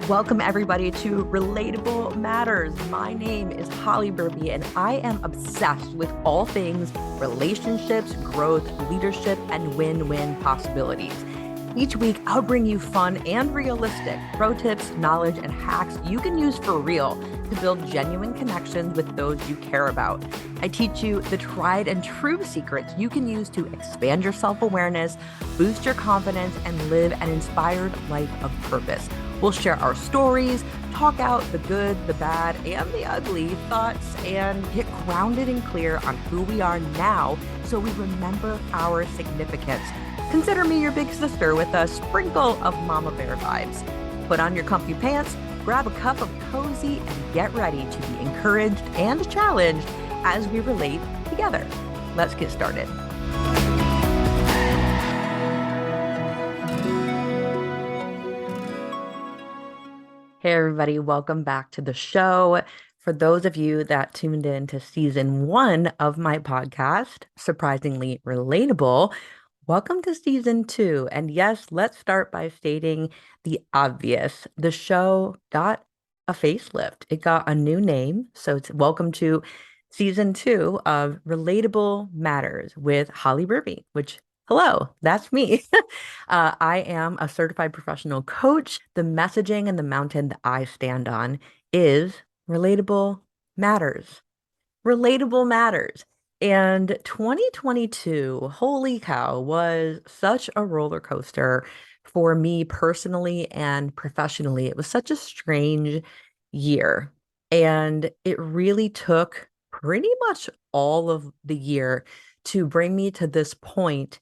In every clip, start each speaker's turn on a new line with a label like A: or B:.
A: Welcome, everybody, to Relatable Matters. My name is Holly Burby, and I am obsessed with all things relationships, growth, leadership, and win-win possibilities. Each week, I'll bring you fun and realistic pro tips, knowledge, and hacks you can use for real to build genuine connections with those you care about. I teach you the tried and true secrets you can use to expand your self-awareness, boost your confidence, and live an inspired life of purpose. We'll share our stories, talk out the good, the bad, and the ugly thoughts, and get grounded and clear on who we are now so we remember our significance. Consider me your big sister with a sprinkle of mama bear vibes. Put on your comfy pants, grab a cup of cozy, and get ready to be encouraged and challenged as we relate together. Let's get started. Hey, everybody, welcome back to the show. For those of you that tuned in to season 1 of my podcast, Surprisingly Relatable, welcome to season 2. And yes, let's start by stating the obvious. The show got a facelift. It got a new name. So it's welcome to season 2 of Relatable Matters with Holly Burby, which hello, that's me. I am a certified professional coach. The messaging and the mountain that I stand on is relatable matters. Relatable matters. And 2022, holy cow, was such a roller coaster for me personally and professionally. It was such a strange year. And it really took pretty much all of the year to bring me to this point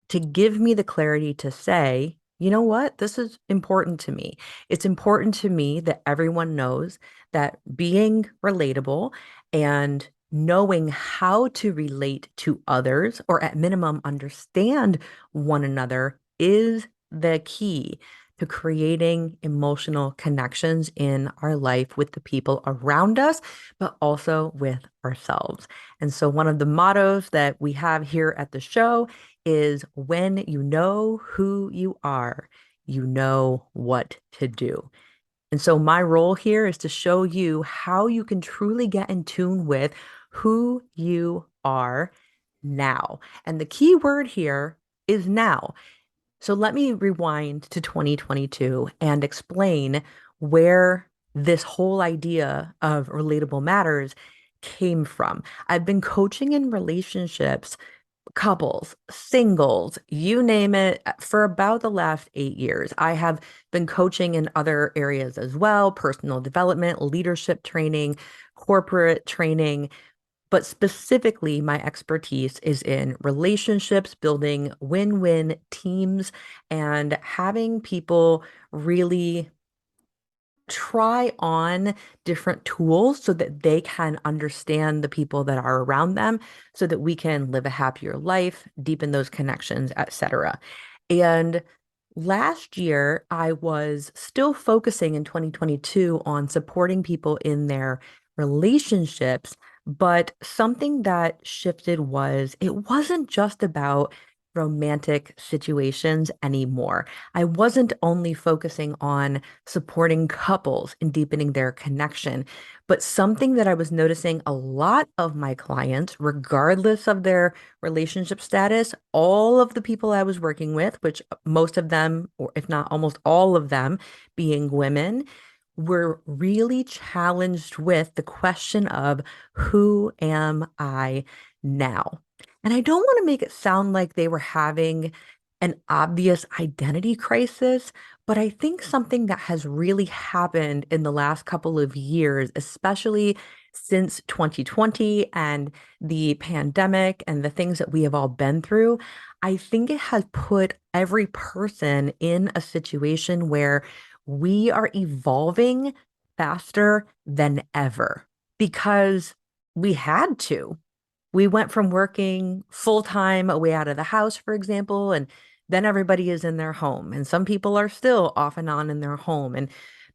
A: to give me the clarity to say, you know what, this is important to me. It's important to me that everyone knows that being relatable and knowing how to relate to others, or at minimum, understand one another, is the key to creating emotional connections in our life with the people around us, but also with ourselves. And so, one of the mottos that we have here at the show is when you know who you are, you know what to do. And so my role here is to show you how you can truly get in tune with who you are now. And the key word here is now. So let me rewind to 2022 and explain where this whole idea of relatable matters came from. I've been coaching in relationships, couples, singles, you name it, for about the last 8 years. I have been coaching in other areas as well, personal development, leadership training, corporate training, but specifically my expertise is in relationships, building win-win teams, and having people really try on different tools so that they can understand the people that are around them so that we can live a happier life, deepen those connections, etc. And last year, I was still focusing in 2022 on supporting people in their relationships, but something that shifted was it wasn't just about romantic situations anymore. I wasn't only focusing on supporting couples and deepening their connection, but something that I was noticing a lot of my clients, regardless of their relationship status, all of the people I was working with, which most of them, or if not almost all of them, being women, were really challenged with the question of who am I now? And I don't want to make it sound like they were having an obvious identity crisis, but I think something that has really happened in the last couple of years, especially since 2020 and the pandemic and the things that we have all been through, I think it has put every person in a situation where we are evolving faster than ever because we had to. We went from working full time away out of the house, for example, and then everybody is in their home. And some people are still off and on in their home. And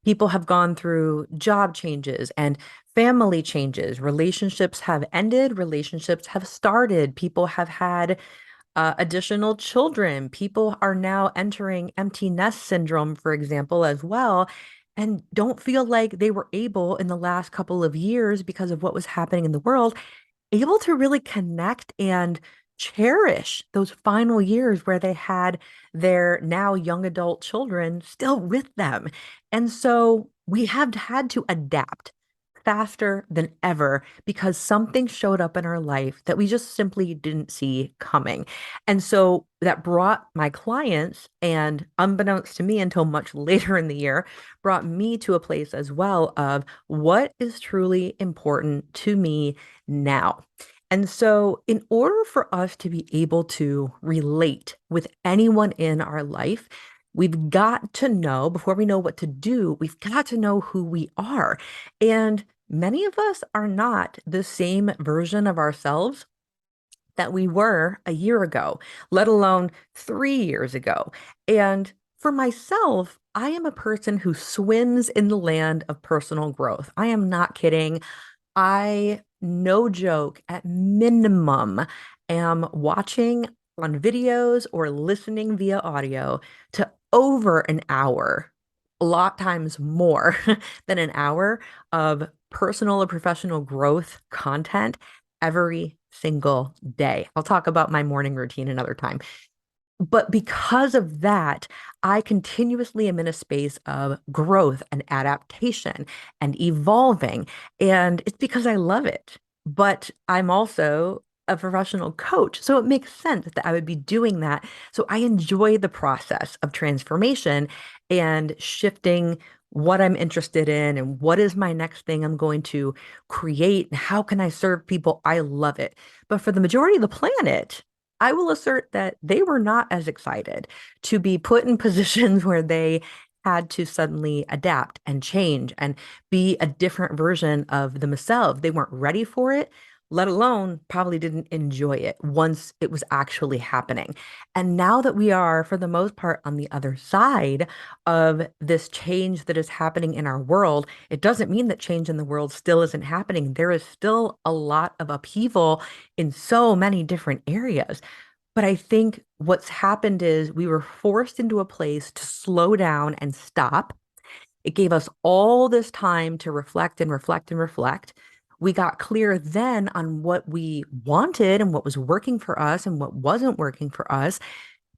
A: people have gone through job changes and family changes. Relationships have ended, relationships have started. People have had additional children. People are now entering empty nest syndrome, for example, as well. and don't feel like they were able in the last couple of years because of what was happening in the world able to really connect and cherish those final years where they had their now young adult children still with them. And so we have had to adapt faster than ever because something showed up in our life that we just simply didn't see coming. And so that brought my clients, and unbeknownst to me until much later in the year, brought me to a place as well of what is truly important to me now. And so, in order for us to be able to relate with anyone in our life, we've got to know, before we know what to do, we've got to know who we are. And many of us are not the same version of ourselves that we were a year ago, let alone 3 years ago. And for myself, I am a person who swims in the land of personal growth. I am not kidding. I, no joke, at minimum, am watching on videos or listening via audio to over an hour, a lot times more than an hour of personal or professional growth content every single day. I'll talk about my morning routine another time. But because of that, I continuously am in a space of growth and adaptation and evolving. And it's because I love it. But I'm also a professional coach. So it makes sense that I would be doing that. So I enjoy the process of transformation and shifting what I'm interested in and what is my next thing I'm going to create and how can I serve people. I love it. But for the majority of the planet, I will assert that they were not as excited to be put in positions where they had to suddenly adapt and change and be a different version of themselves. They weren't ready for it, let alone probably didn't enjoy it once it was actually happening. And now that we are, for the most part, on the other side of this change that is happening in our world, it doesn't mean that change in the world still isn't happening. There is still a lot of upheaval in so many different areas. But I think what's happened is we were forced into a place to slow down and stop. It gave us all this time to reflect and reflect and reflect. We got clear then on what we wanted and what was working for us and what wasn't working for us.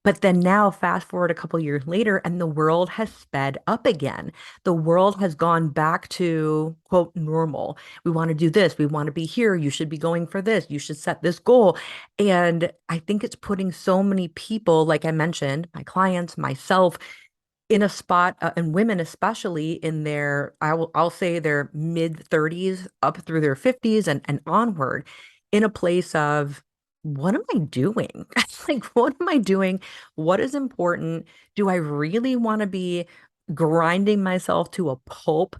A: But then now, fast forward a couple years later, and the world has sped up again. The world has gone back to, quote, normal. We want to do this. We want to be here. You should be going for this. You should set this goal. And I think it's putting so many people, like I mentioned, my clients, myself, in a spot, and women especially in their, I'll say their mid 30s up through their 50s and onward, in a place of what am I doing? Like, what am I doing? What is important? Do I really want to be grinding myself to a pulp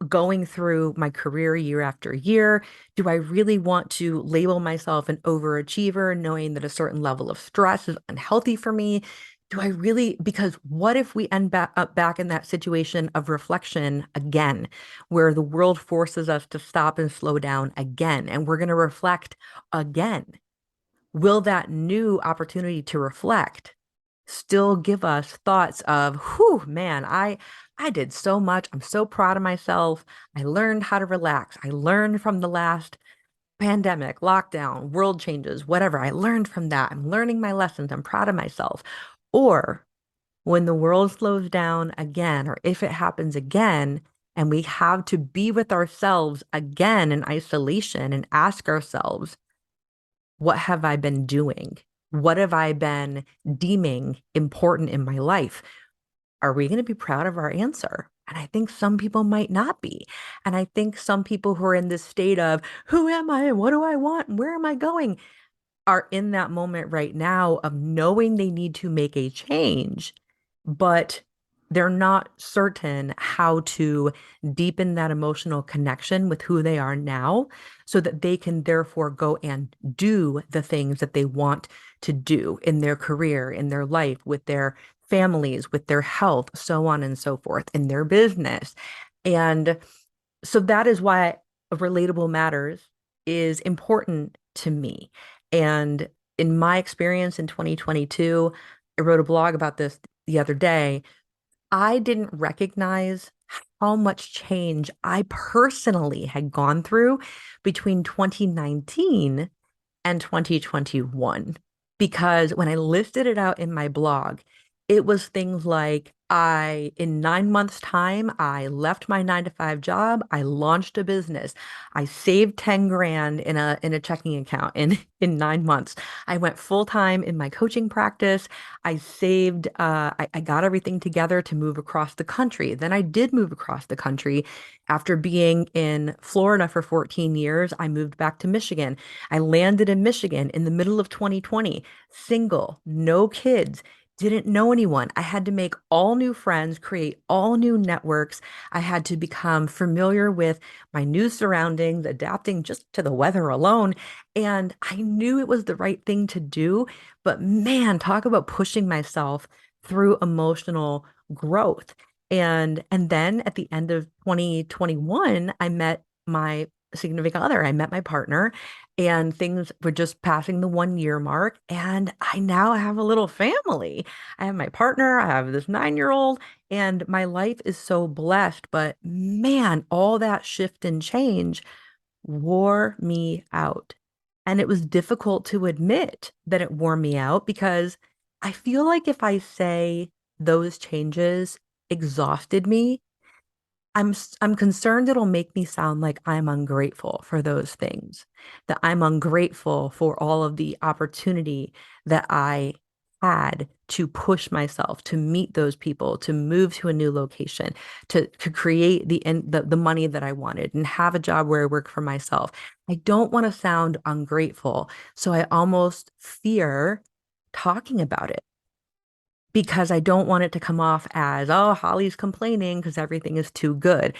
A: going through my career year after year? Do I really want to label myself an overachiever, knowing that a certain level of stress is unhealthy for me? Do I really? Because what if we end up back in that situation of reflection again, where the world forces us to stop and slow down again, and we're going to reflect again? Will that new opportunity to reflect still give us thoughts of, whew, man, I did so much. I'm so proud of myself. I learned how to relax. I learned from the last pandemic, lockdown, world changes, whatever. I learned from that. I'm learning my lessons. I'm proud of myself. Or when the world slows down again, or if it happens again, and we have to be with ourselves again in isolation and ask ourselves, what have I been doing? What have I been deeming important in my life? Are we going to be proud of our answer? And I think some people might not be. And I think some people who are in this state of, who am I? And what do I want? And where am I going? Are in that moment right now of knowing they need to make a change, but they're not certain how to deepen that emotional connection with who they are now so that they can therefore go and do the things that they want to do in their career, in their life, with their families, with their health, so on and so forth, in their business. And so that is why relatable matters is important to me. And in my experience in 2022, I wrote a blog about this the other day. I didn't recognize how much change I personally had gone through between 2019 and 2021. Because when I listed it out in my blog, it was things like in 9 months' time, I left my 9 to 5 job. I launched a business. I saved 10 grand in a checking account in 9 months. I went full time in my coaching practice. I got everything together to move across the country. Then I did move across the country. After being in Florida for 14 years, I moved back to Michigan. I landed in Michigan in the middle of 2020, single, no kids, didn't know anyone. I had to make all new friends, create all new networks. I had to become familiar with my new surroundings, adapting just to the weather alone. And I knew it was the right thing to do. But man, talk about pushing myself through emotional growth. And then at the end of 2021, I met my significant other. I met my partner and things were just passing the 1 year mark. And I now have a little family. I have my partner, I have this 9 year old, and my life is so blessed. But man, all that shift and change wore me out. And it was difficult to admit that it wore me out because I feel like if I say those changes exhausted me, I'm concerned it'll make me sound like I'm ungrateful for those things, that I'm ungrateful for all of the opportunity that I had to push myself, to meet those people, to move to a new location, to create the money that I wanted and have a job where I work for myself. I don't want to sound ungrateful, so I almost fear talking about it because I don't want it to come off as, oh, Holly's complaining because everything is too good.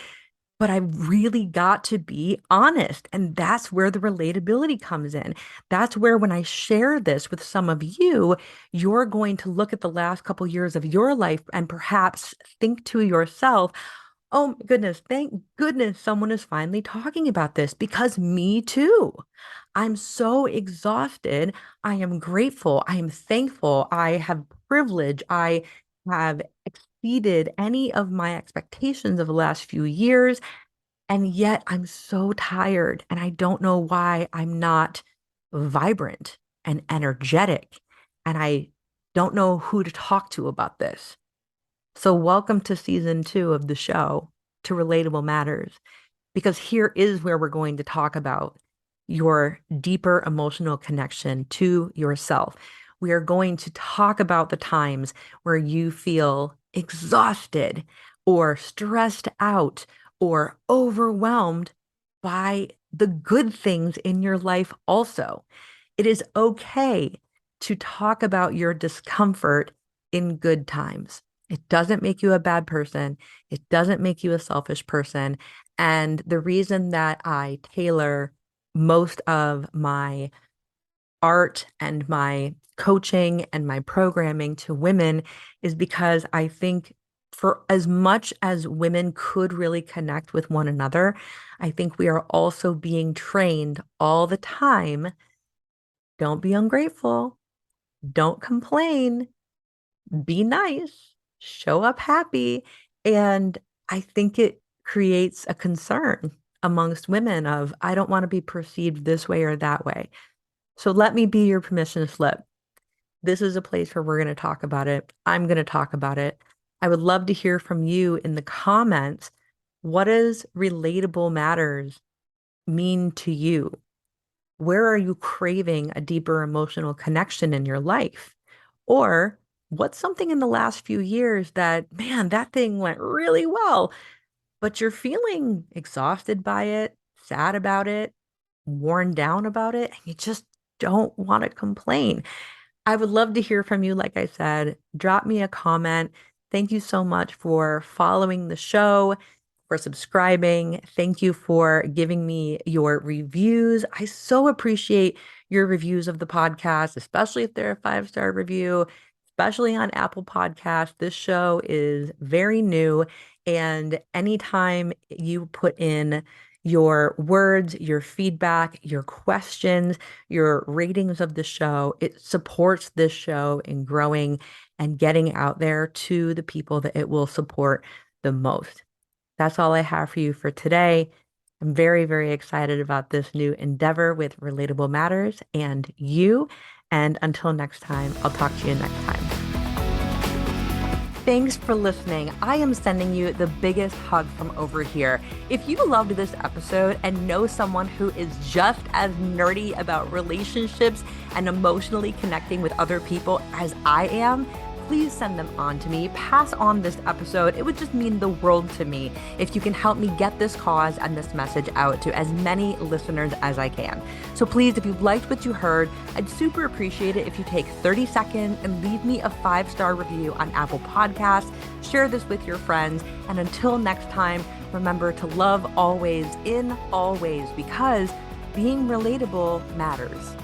A: But I really got to be honest. And that's where the relatability comes in. That's where when I share this with some of you, you're going to look at the last couple years of your life and perhaps think to yourself, oh my goodness, thank goodness someone is finally talking about this because me too. I'm so exhausted. I am grateful. I am thankful. I have privilege. I have exceeded any of my expectations of the last few years. And yet I'm so tired and I don't know why I'm not vibrant and energetic. And I don't know who to talk to about this. So, welcome to season 2 of the show, to Relatable Matters, because here is where we're going to talk about your deeper emotional connection to yourself. We are going to talk about the times where you feel exhausted or stressed out or overwhelmed by the good things in your life also. It is okay to talk about your discomfort in good times. It doesn't make you a bad person. It doesn't make you a selfish person. And the reason that I tailor most of my art and my coaching and my programming to women is because I think for as much as women could really connect with one another, I think we are also being trained all the time. Don't be ungrateful. Don't complain. Be nice. Show up happy. And I think it creates a concern amongst women of, I don't want to be perceived this way or that way. So let me be your permission slip. This is a place where we're going to talk about it. I'm going to talk about it. I would love to hear from you in the comments. What does relatable matters mean to you? Where are you craving a deeper emotional connection in your life? Or what's something in the last few years that, man, that thing went really well, but you're feeling exhausted by it, sad about it, worn down about it, and you just don't want to complain? I would love to hear from you. Like I said, drop me a comment. Thank you so much for following the show, for subscribing. Thank you for giving me your reviews. I so appreciate your reviews of the podcast, especially if they're a 5-star review, especially on Apple Podcasts. This show is very new, and anytime you put in your words, your feedback, your questions, your ratings of the show, it supports this show in growing and getting out there to the people that it will support the most. That's all I have for you for today. I'm very, very excited about this new endeavor with Relatable Matters and you. And until next time, I'll talk to you next time. Thanks for listening. I am sending you the biggest hug from over here. If you loved this episode and know someone who is just as nerdy about relationships and emotionally connecting with other people as I am, please send them on to me. Pass on this episode. It would just mean the world to me if you can help me get this cause and this message out to as many listeners as I can. So please, if you liked what you heard, I'd super appreciate it if you take 30 seconds and leave me a 5-star review on Apple Podcasts. Share this with your friends. And until next time, remember to love always in all ways, because being relatable matters.